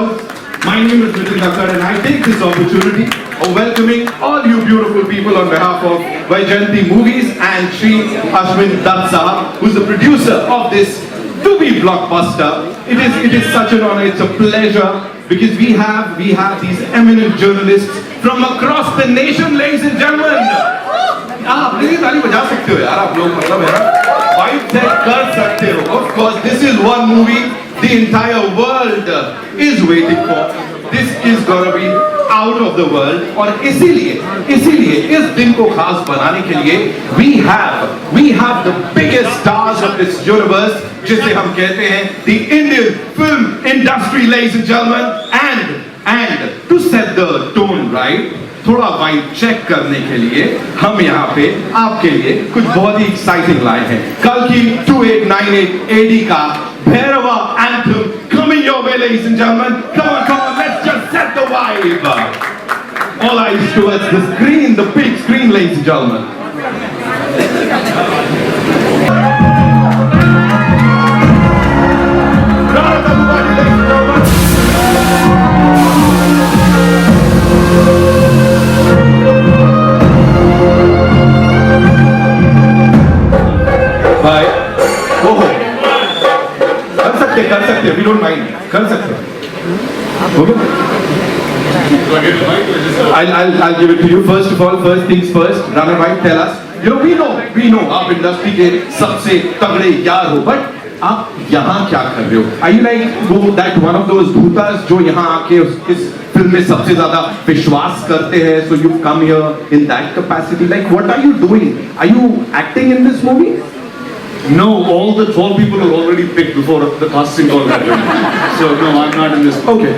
applause. My name is Amitabh and I take this opportunity of welcoming all you beautiful people on behalf of Vaijayanti Movies and Shri Ashwin Dutt Sahab, who's the producer of this to-be blockbuster. It is such an honor, it's a pleasure, because we have these eminent journalists from across the nation, ladies and gentlemen. Please ताली बजा सकते हो यार आप लोग, मतलब है ना, वाइब सेट कर सकते हो. Of course, this is one movie the entire world is waiting for. This is gonna be out of the world. और इसीलिए इस दिन को खास बनाने के लिए we have the biggest stars of this universe, जिसे हम कहते हैं the Indian film industry, ladies and gentlemen, and to set the tone right, थोड़ा वाइब चेक करने के लिए हम यहाँ पे आपके लिए कुछ बहुत ही एक्साइटिंग लाए हैं. कल्कि 2898 AD का Bhairahawa anthem coming your way, ladies and gentlemen. Come on, let's just set the vibe. All eyes towards the screen, the big screen, ladies and gentlemen. कर सकते हैं, we don't mind, कर सकते हैं. Okay? I'll give it to you. First of all, first things first. Rana bhai, tell us. We know आप industry के सबसे तगड़े यार हो, but आप यहाँ क्या कर रहे हो? Are you like that one of those bhutas जो यहाँ आके इस फिल्म में सबसे ज़्यादा विश्वास करते हैं? So you've come here in that capacity. Like, what are you doing? Are you acting in this movie? No, all the 12 people are already picked before the casting call happened. So no, I'm not in this. Okay.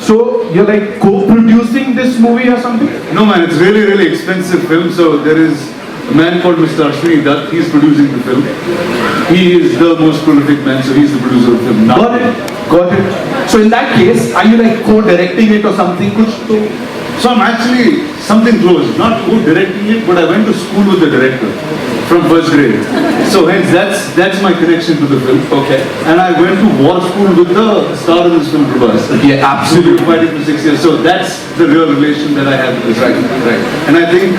So you're like co-producing this movie or something? No man, it's really expensive film. So there is a man called Mr. Ashwin Dutt. He's producing the film. He is the most prolific man, so he's the producer of the film. Got it. So in that case, are you like co-directing it or something? So I'm actually something close, not co-directing it, but I went to school with the director from first grade. So hence that's my connection to the film. Okay. And I went to war school with the star of this film, Prabhas. Yeah, absolutely. We've been fighting for 6 years. So that's the real relation that I have with this film. Right. And I think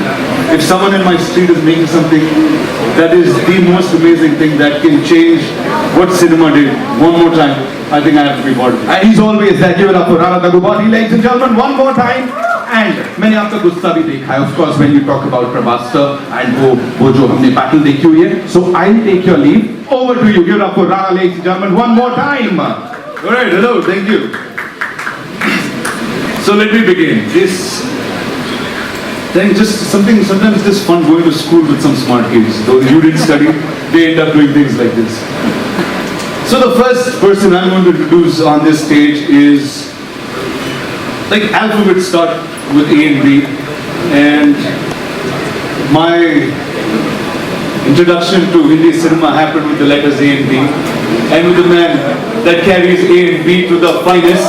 if someone in my street is making something that is the most amazing thing that can change what cinema did one more time, I think I have to be part of it. And he's always there. Give it up for Rana Dagubati, ladies and gentlemen, one more time. And मैंने आपका गुस्सा भी देखा है, of course, when you talk about Prabhas sir and वो जो हमने battle देखी हुई है. So I'll take your leave. Over to you. Give it up for Rana, ladies and gentlemen, one more time. All right, hello, thank you. So let me begin. Sometimes it's just fun going to school with some smart kids. Though you didn't study, they end up doing things like this. So the first person I'm going to introduce on this stage is, like, alphabets start with A and B, and my introduction to Hindi cinema happened with the letters A and B, and with the man that carries A and B to the finest.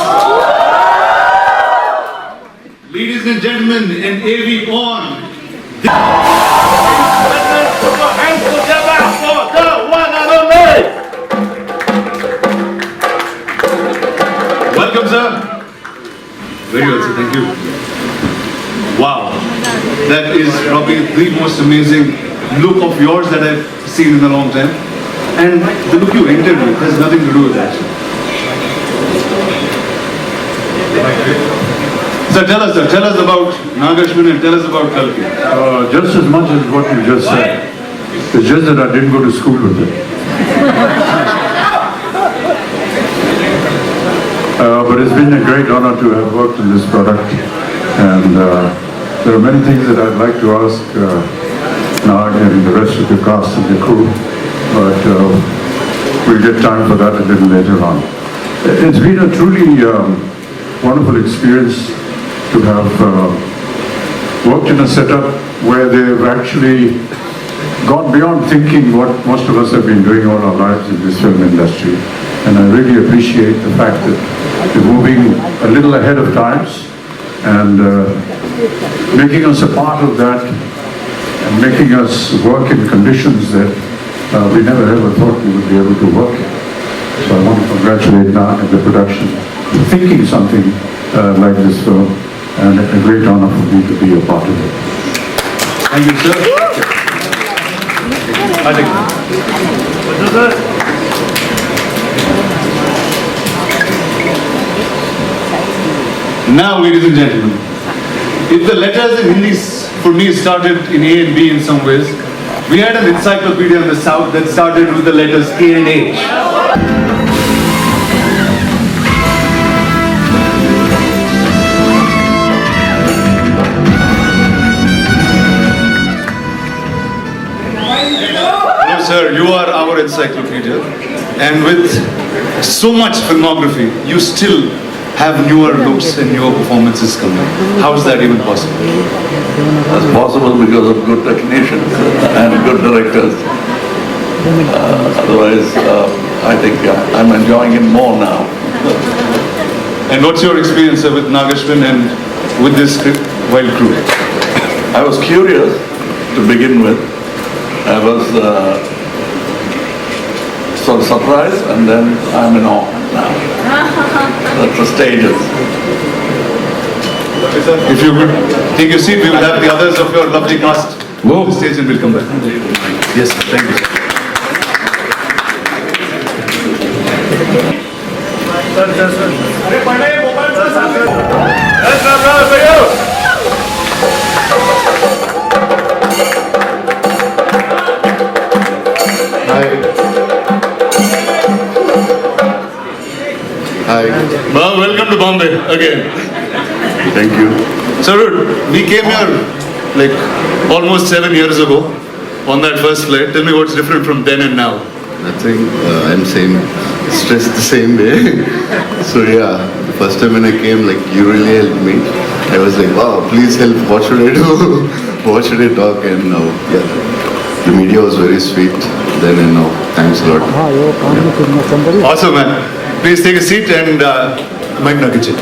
Ladies and gentlemen, in AV on. Hands together for the one and only. Welcome, sir. Very well, sir. Thank you. Wow, that is probably the most amazing look of yours that I've seen in a long time, and the look you entered with has nothing to do with that. Sir, tell us about Nagashwin and tell us about Kalki. Just as much as what you just said. It's just that I didn't go to school with it. But it's been a great honor to have worked in this product, and there are many things that I'd like to ask Nag and the rest of the cast and the crew, but we'll get time for that a little later on. It's been a truly wonderful experience to have worked in a setup where they've actually gone beyond thinking what most of us have been doing all our lives in this film industry. And I really appreciate the fact that they're moving a little ahead of times and making us a part of that and making us work in conditions that we never ever thought we would be able to work in. So I want to congratulate Nag and the production thinking something like this film, and a great honor for me to be a part of it. Thank you, sir. I think. Now, ladies and gentlemen, if the letters in Hindi for me started in A and B in some ways, we had an encyclopedia in the South that started with the letters K and H. No, sir, you are our encyclopedia, and with so much filmography, you still have newer looks and newer performances coming. How is that even possible? That's possible because of good technicians and good directors. Otherwise, I think I'm enjoying it more now. And what's your experience sir, with Nagashwin and with this wild crew? I was curious to begin with. I was sort of surprised, and then I'm in awe now. That's the stages. If you could take your seat, we will have the others of your lovely cast go to the stage and we'll come back. Yes, sir. Thank you. Hi. Well, welcome to Bombay again. Thank you. So, we came here like almost 7 years ago on that first flight. Tell me what's different from then and now. Nothing. I'm stressed the same way. So yeah, the first time when I came, like you really helped me. I was like, wow, please help. What should I do? What should I talk? And now, yeah, the media was very sweet then and now. Thanks a lot. Awesome, man. Please take a seat and mic na kiche.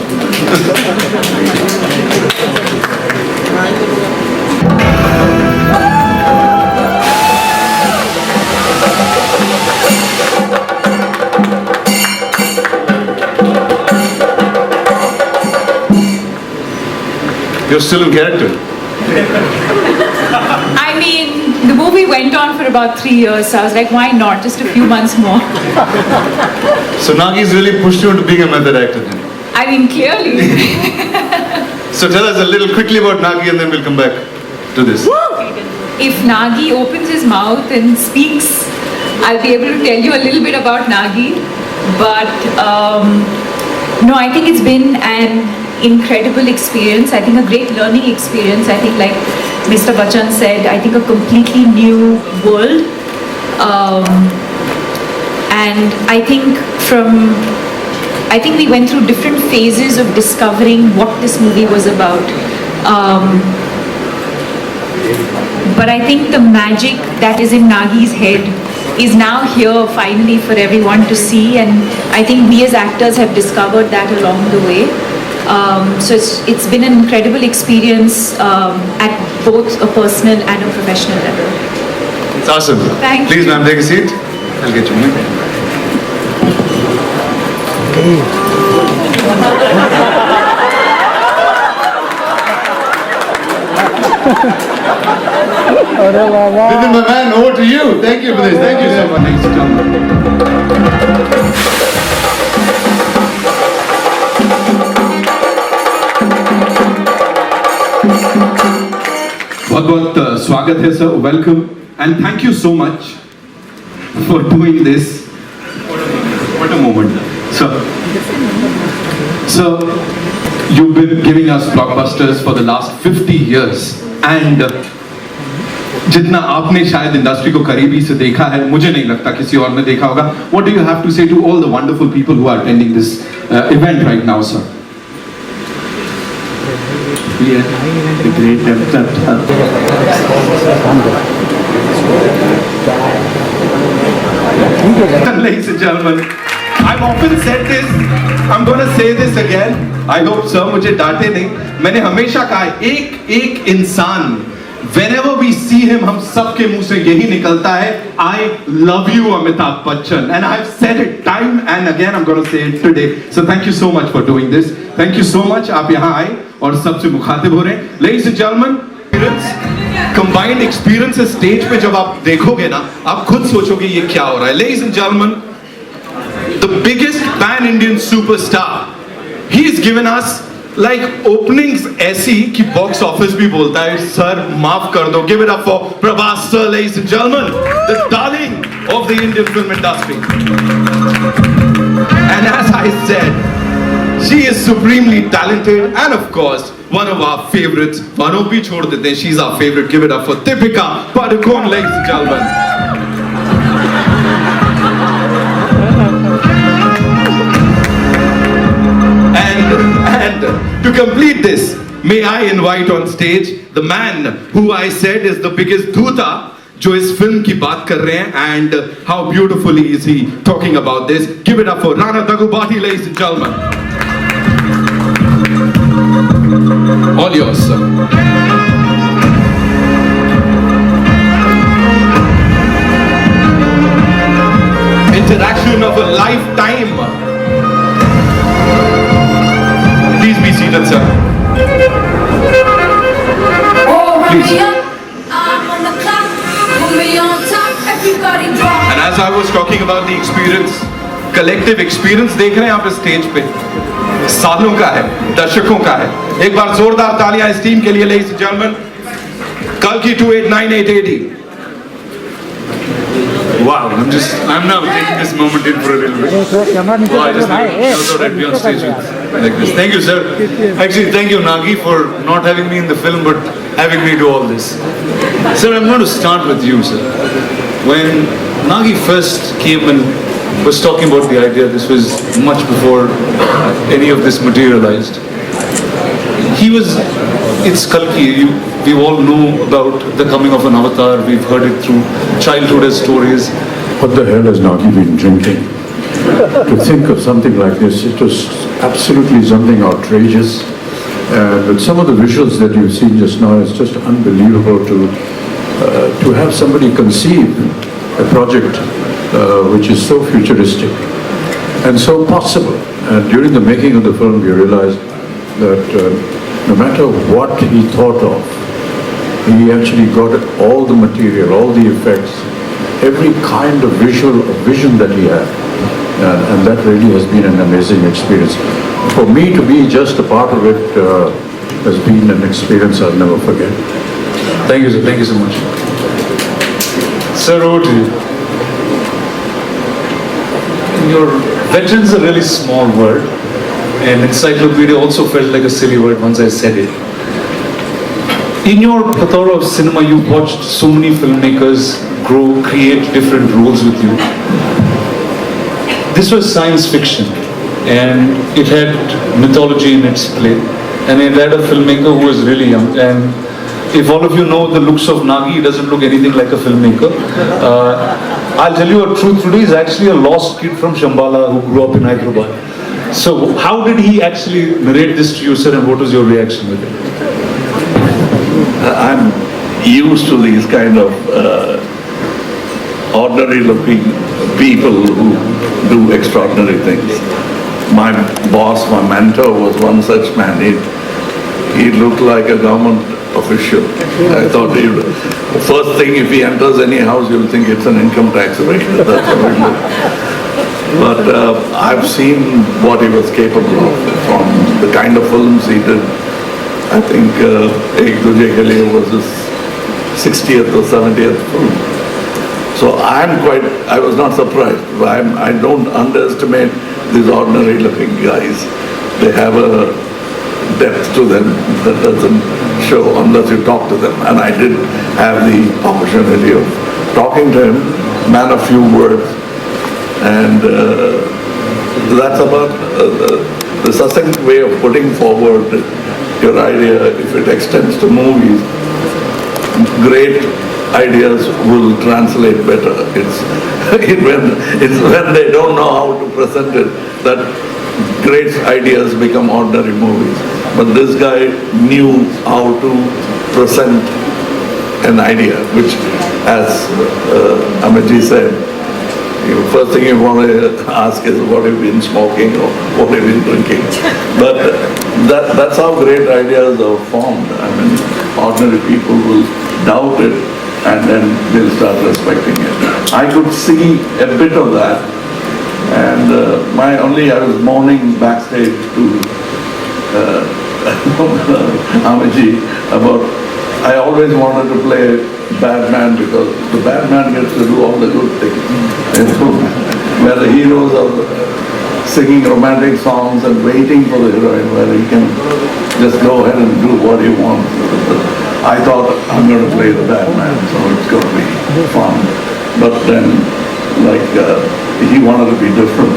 You're still in character. I mean, the movie went on for about 3 years, so I was like, why not? Just a few months more. So Nagi's really pushed you into being a method actor then. I mean, clearly. So tell us a little quickly about Nagi and then we'll come back to this. If Nagi opens his mouth and speaks, I'll be able to tell you a little bit about Nagi. But no, I think it's been an incredible experience. I think a great learning experience. I think like Mr. Bachchan said, I think a completely new world. And I think we went through different phases of discovering what this movie was about. But I think the magic that is in Nagi's head is now here finally for everyone to see, and I think we as actors have discovered that along the way. So it's been an incredible experience at both a personal and a professional level. It's awesome. Thank Please, you. ma'am, take a seat. I'll get you a mic. Nitin, my man, over to you. Thank you for this. Thank you so much. Thanks, gentlemen. बहुत स्वागत है sir, welcome and thank you so much for doing this. What a moment. So you've been giving us blockbusters for the last 50 years and जितना आपने शायद industry को करीबी से देखा है, मुझे नहीं लगता किसी और ने देखा होगा. What do you have to say to all the wonderful people who are attending this event right now, sir? Yeah, the great Ladies and gentlemen, I've often said this, I'm going to say this again. I hope sir मुझे डांटे नहीं. मैंने हमेशा कहा एक इंसान whenever we see him, हम सबके मुंह से यही निकलता है, I love you, Amitabh Bachchan. And I've said it time and again, I'm going to say it today. So thank you so much for doing this. Thank you so much. आप यहाँ आए और सबसे मुखातिब हो रहे हैं. Ladies and gentlemen, combined experiences stage पे जब आप देखोगे ना, आप खुद सोचोगे ये क्या हो रहा है. Ladies and gentlemen, the biggest pan-Indian superstar. He's given us like openings ऐसी कि box office भी बोलता है sir माफ कर दो. Give it up for Prabhas sir, ladies and gentlemen, the darling of the Indian film industry. And as I said, she is supremely talented and of course one of our favorites. Vano bhi chhod dete hain, she's our favorite. Give it up for Deepika Padukone, ladies and gentlemen. And to complete this, may I invite on stage the man who I said is the biggest dhuta जो इस film की बात कर रहे हैं, and how beautifully is he talking about this. Give it up for Rana Daggubati, ladies and gentlemen. All yours, sir. Interaction of a lifetime. Please be seated, sir. Please. And as I was talking about the experience, collective experience देख रहे हैं आप इस stage पे, सालों का है, दशकों का है. एक बार जोरदार तालियां इस टीम के लिए, ladies and gentlemen. Kalki 289880. Wow, I'm now taking this moment in for a little bit. Wow, I just never thought I'd be on stage like this. Thank you, sir. Actually, thank you, Nagi, for not having me in the film, but having me do all this. Sir, I'm going to start with you, sir. When Nagi first came and was talking about the idea, this was much before any of this materialized. It's Kalki. We all know about the coming of an avatar. We've heard it through childhood as stories. What the hell has Nagi been drinking? To think of something like this, it was absolutely something outrageous. And with some of the visuals that you've seen just now, it's just unbelievable to have somebody conceive a project which is so futuristic and so possible. And during the making of the film, we realized that no matter what he thought of, he actually got all the material, all the effects, every kind of vision that he had. And that really has been an amazing experience. For me to be just a part of it has been an experience I'll never forget. Thank you, sir. Thank you so much. Sir, over to you. Your veteran's a really small word, and encyclopedia also felt like a silly word once I said it. In your plethora of cinema, you've watched so many filmmakers grow, create different roles with you. This was science fiction, and it had mythology in its play, and it had a filmmaker who was really young. And if all of you know the looks of Nagi, he doesn't look anything like a filmmaker. I'll tell you a truth today, he's actually a lost kid from Shambhala who grew up in Hyderabad. So how did he actually narrate this to you, sir, and what was your reaction with it? I'm used to these kind of ordinary looking people who do extraordinary things. My boss, my mentor was one such man. He looked like a government official. I thought the first thing, if he enters any house, you'll think it's an income tax evasion. That's how he looked. But I've seen what he was capable of from the kind of films he did. I think Ek Duje Ke Liye was his 60th or 70th film. So I was not surprised. I don't underestimate these ordinary looking guys. They have a depth to them that doesn't show unless you talk to them. And I did have the opportunity of talking to him, man of few words. And that's about the succinct way of putting forward your idea. If it extends to movies, great ideas will translate better. It's when they don't know how to present it that great ideas become ordinary movies. But this guy knew how to present an idea, which, as Amitji said, first thing you want to ask is what have you been smoking or what have you been drinking. But that's how great ideas are formed. I mean, ordinary people will doubt it and then they'll start respecting it. I could see a bit of that. And I was moaning backstage to Amiji about, I always wanted to play bad man because the bad man gets to do all the good things. Where the heroes are singing romantic songs and waiting for the heroine, where he can just go ahead and do what he wants. I thought I'm going to play the bad man, so it's going to be fun. But then, he wanted to be different,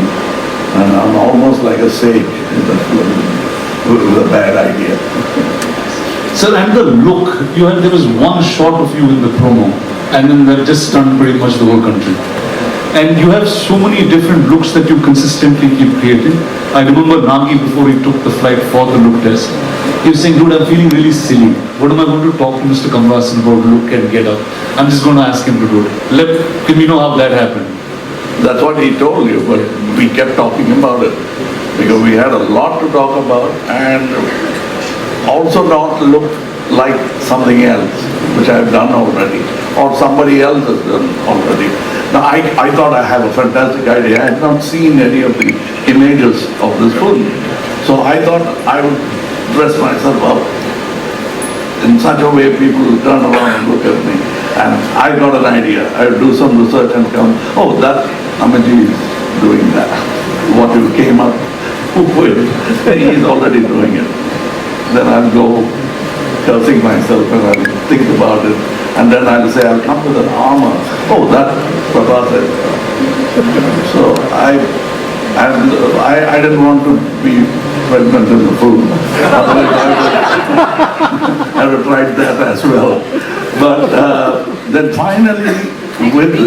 and I'm almost like a sage in that film with a bad idea. Sir, and the look, there was one shot of you in the promo, and then that just stunned pretty much the whole country. And you have so many different looks that you consistently keep creating. I remember Nagi, before he took the flight for the look test, he was saying, dude, I'm feeling really silly. What am I going to talk to Mr. Kamal Hasan about look and get up? I'm just going to ask him to do it. Can we know how that happened? That's what he told you, but we kept talking about it because we had a lot to talk about and also not look like something else, which I've done already, or somebody else has done already. Now, I thought I have a fantastic idea. I had not seen any of the images of this film. So I thought I would dress myself up in such a way people will turn around and look at me. And I got an idea. I would do some research and come, oh, that Amiji is doing that. What you came up with, he's already doing it. Then I'll go cursing myself and I'll think about it. And then I'll say, I'll come with an armor. Oh, that Prabhas said. So I didn't want to be pregnant in the film. Otherwise I would have tried that as well. But then finally, with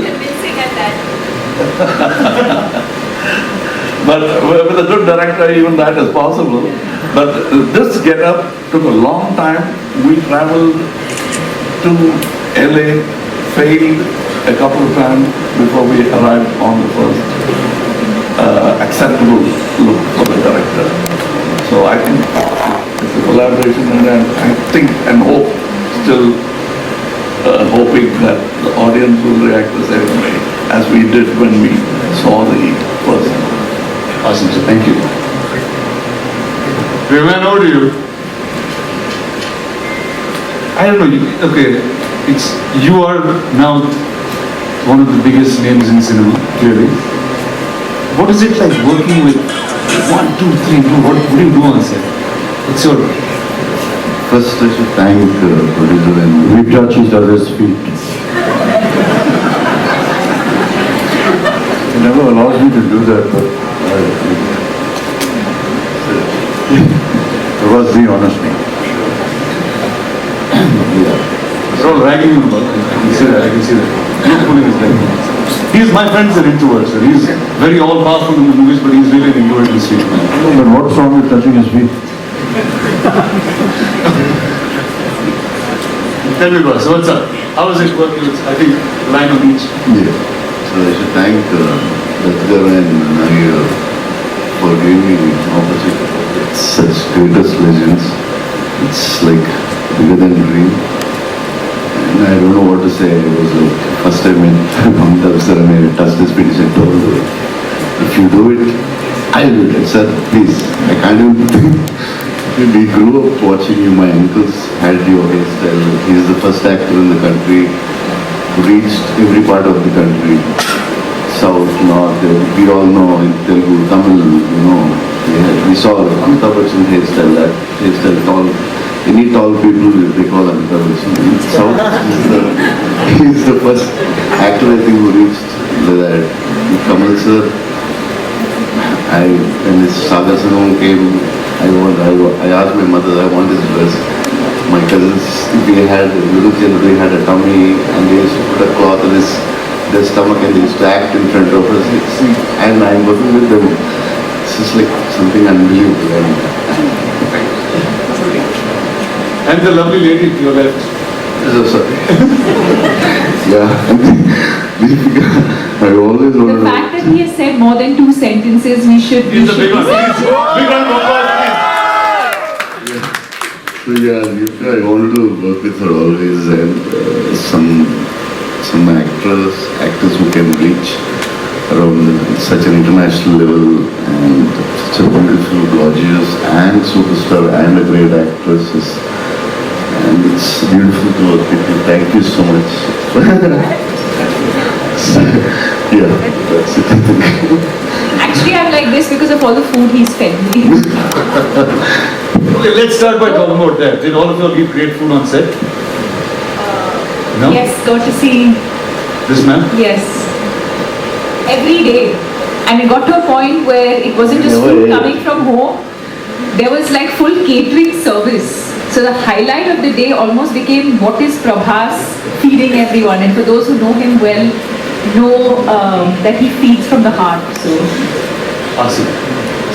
a good director, even that is possible. But this get-up took a long time. We traveled to LA, failed a couple of times before we arrived on the first acceptable look for the director. So I think it's a collaboration, and I think and hope, still hoping that the audience will react the same way as we did when we saw the first. Awesome, sir. Thank you. Vivian, over to you. I don't know. You are now one of the biggest names in cinema, clearly. What is it like working with 1, 2, 3, what do you do on set? What's your... First, I should thank producer and we touch each other's feet. He never allows me to do that, but it was the honest thing. It's all ragging him about it. I can see that. He's pulling his leg. My friend's an introvert, sir. He's very all-powerful in the movies, but he's really an introvert in the street, man. But what's wrong with touching his feet? Tell me, boss, what's up? How is it working? I think line on each. Yeah. So I should thank Deepika and Nagi for giving me the opportunity. It's such greatest legends. It's like bigger than a dream. And I don't know what to say. It was like first time in Amitabh Bachchan I touched his feet. He said, don't do it. If you do it, I'll do it. I said, please, I can't even think. We grew up watching you. My uncles had your hairstyle. He is the first actor in the country who reached every part of the country. South, North, we all know in Telugu, Tamil, we saw Amitabh Bachchan hairstyle, that hairstyle, tall, any tall people, they call Amitabh Bachchan. In South, he's the first actor I think who reached that. Kamal sir, when this Saga Singham came, I asked my mother, I want his dress. My cousins, they had a tummy and they used to put a cloth on their stomach and they used to act in front of us. And I'm working with them. It's just like something unbelievable. And the lovely lady to your left. So sorry. Yeah. Deepika, I always The wanted fact that he has said more than 2 sentences, we should It's a big be one. saying- Please, big round of applause, please. So yeah, Deepika, I wanted to work with her always, and some actors who can reach around such an international level, and such a beautiful, gorgeous, and superstar, and a great actress. And it's beautiful to work with you. Thank you so much. So, yeah, that's it. I think. Actually, I'm like this because of all the food he's fed me. Okay, let's start by talking about that. Did all of you eat great food on set? No? Yes, got to see, This man? yes. Every day. And it got to a point where it wasn't just food coming from home. There was like full catering service. So the highlight of the day almost became what is Prabhas feeding everyone. And for those who know him well, know that he feeds from the heart. So Awesome.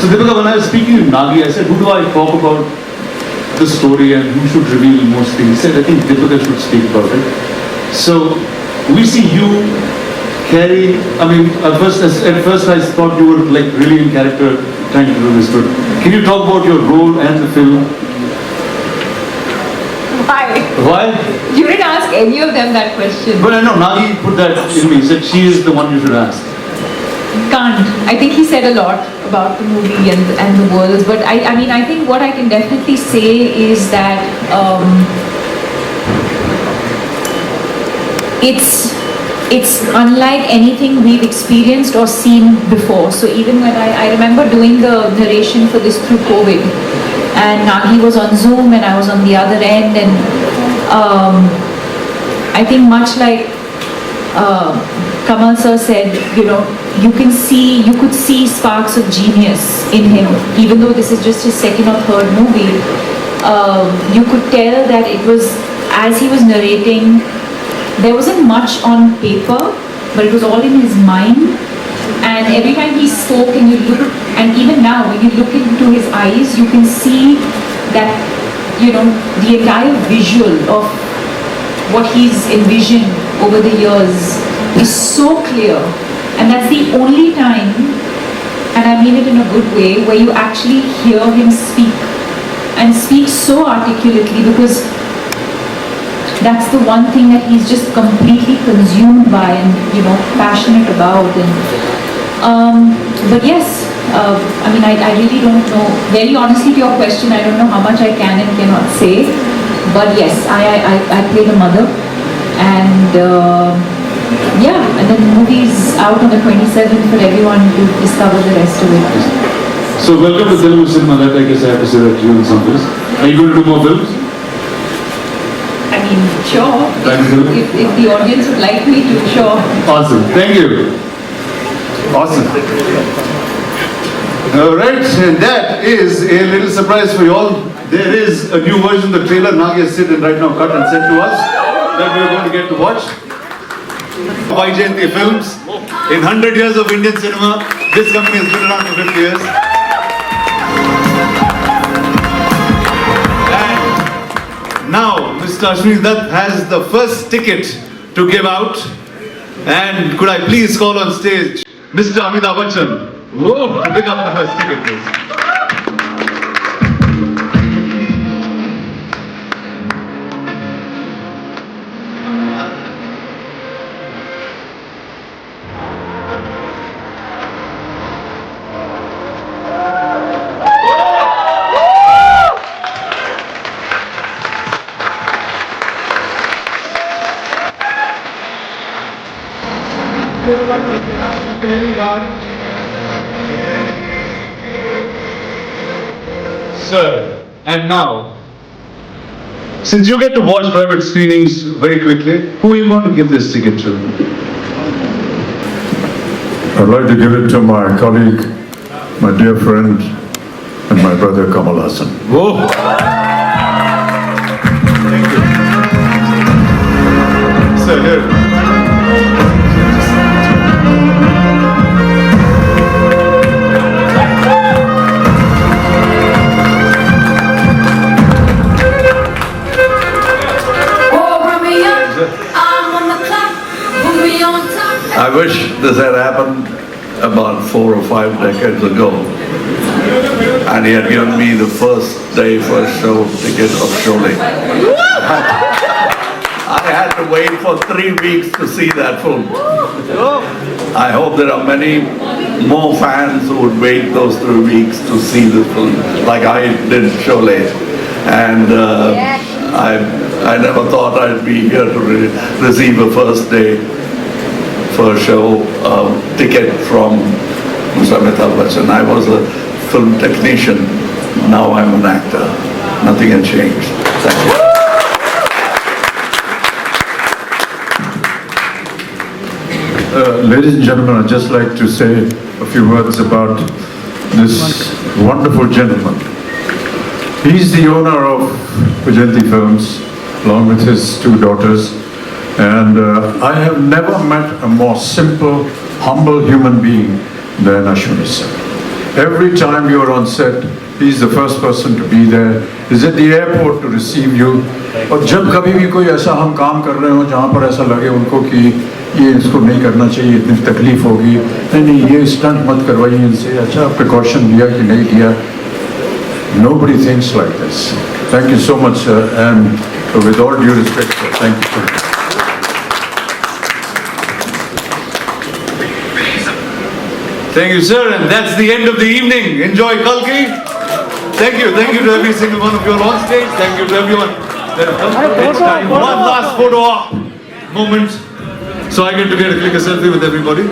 So Deepika, when I was speaking to Nagi, I said, who do I talk about the story and who should reveal most things? He said, I think Deepika should speak about it. So we see you carry, I mean, at first I thought you were like really in character trying to do this, but can you talk about your role and the film? why? Why? You didn't ask any of them that question. But I know Nagi put that in me. He said she is the one you should ask. Can't. I think he said a lot about the movie and the worlds, but I mean, I think what I can definitely say is that it's unlike anything we've experienced or seen before. So even when I remember doing the narration for this through COVID, and Nagi was on Zoom and I was on the other end, and I think much like Kamal sir said, you know, you could see sparks of genius in him, even though this is just his second or third movie. You could tell that it was, as he was narrating, there wasn't much on paper, but it was all in his mind. And every time he spoke, and you look, and even now when you look into his eyes, you can see that, you know, the entire visual of what he's envisioned over the years is so clear. And that's the only time, and I mean it in a good way, where you actually hear him speak, and speak so articulately, because that's the one thing that he's just completely consumed by and, you know, passionate about. And but yes, I mean, I really don't know, very honestly to your question, I don't know how much I can and cannot say, but yes, I play the mother, and yeah, and then the movie's out on the 27th for everyone to discover the rest of it. So welcome to Telugu cinema. That I guess I have to say that to you in some ways. Are you going to do more films? I mean, sure, if the audience would like me to, sure. Awesome. Thank you. Awesome. All right, and that is a little surprise for you all. There is a new version of the trailer Nagi has sitting right now, cut and sent to us, that we're going to get to watch. Vaijayanthi Films. In 100 years of Indian cinema, this company has been around for 50 years. And now, Mr. Ashwini Dutt has the first ticket to give out. And could I please call on stage Mr. Amitabh Bachchan? Whoa, pick up the first ticket, please. Sir, and now, since you get to watch private screenings very quickly, who are you going to give this ticket to? I'd like to give it to my colleague, my dear friend, and my brother Kamal Hasan. Whoa! Sir, here. Oh, this had happened about 4 or 5 decades ago. And he had given me the first day, first show ticket of Sholay. I had to wait for 3 weeks to see that film. I hope there are many more fans who would wait those 3 weeks to see the film, like I did Sholay. And I never thought I'd be here to receive a first day, first show ticket from Mr. Amitabh Bachchan. I was a film technician, now I'm an actor. Nothing has changed. Thank you. Ladies and gentlemen, I'd just like to say a few words about this wonderful gentleman. He's the owner of Vajanti Films, along with his 2 daughters, and I have never met a more simple, humble human being than Ashwini sir. Every time you are on set, he's the first person to be there. He's at the airport to receive you. और जब कभी भी कोई ऐसा हम काम कर रहे हो जहाँ पर ऐसा लगे उनको कि ये इसको नहीं करना चाहिए, इतनी तकलीफ होगी, नहीं ये स्टंट मत करवाइए इनसे, अच्छा प्रिकॉशन लिया कि नहीं लिया. Nobody thinks like this. Thank you so much, sir, and with all due respect, sir, thank you so much. Thank you, sir, and that's the end of the evening. Enjoy Kalki. Thank you to every single one of you on stage. Thank you to everyone. It's time. One last photo op moment, so I get to click a selfie with everybody.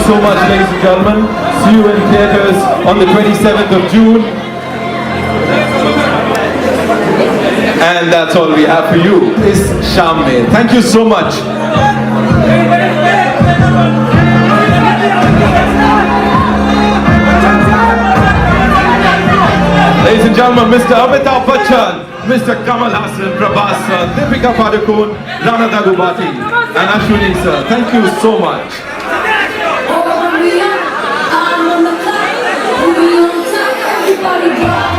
So much, ladies and gentlemen. See you in theaters on the 27th of June. And that's all we have for you. Is Sham Mein. Thank you so much. Ladies and gentlemen, Mr. Amitabh Bachchan, Mr. Kamal Hasan, Prabhas, Deepika Padukone, Rana Dagubati, and Ashwini sir. Thank you so much. I'm on the clock, we on top, everybody drop.